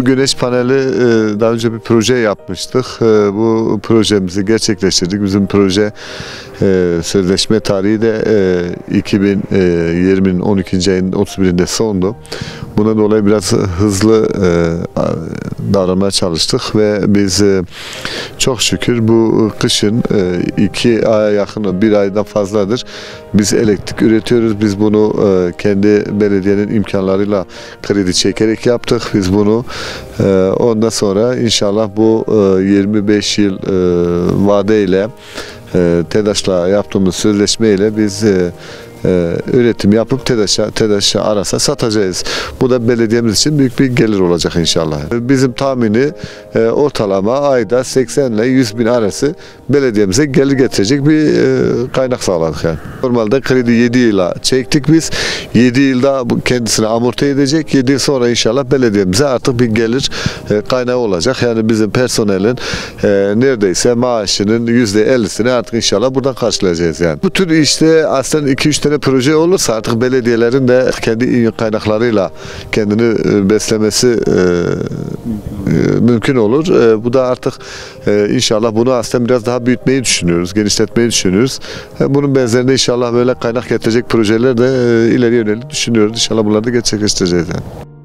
güneş paneli daha önce bir proje yapmıştık. Bu projemizi gerçekleştirdik. Bizim proje sözleşme tarihi de 2020'nin 12. ayının 31'inde sondu. Buna dolayı biraz hızlı davranmaya çalıştık ve biz çok şükür bu kışın 2 aya yakın, 1 aydan fazladır biz elektrik üretiyoruz. Biz bunu kendi belediyenin imkanlarıyla kredi çekerek yaptık. Biz bunu ondan sonra inşallah bu 25 yıl vadeyle TEDAŞ'la yaptığımız sözleşmeyle biz üretim yapıp TEDAŞ'a arasa satacağız. Bu da belediyemiz için büyük bir gelir olacak inşallah. Bizim tahmini ortalama ayda 80 ile 100 bin arası belediyemize gelir getirecek bir kaynak sağladık yani. Normalde kredi 7 yıla çektik biz. 7 yılda kendisini amorti edecek. 7 yıl sonra inşallah belediyemize artık bir gelir kaynağı olacak. Yani bizim personelin neredeyse maaşının %50'sini artık inşallah buradan karşılayacağız yani. Bu tür işte aslında 2-3 tane proje olursa artık belediyelerin de kendi kaynaklarıyla kendini beslemesi mümkün olur. Bu da artık inşallah bunu aslında biraz daha büyütmeyi düşünüyoruz, genişletmeyi düşünüyoruz. Bunun benzerinde inşallah böyle kaynak getirecek projeler de ileriye yönelik düşünüyoruz. İnşallah bunları da gerçekleştireceğiz yani.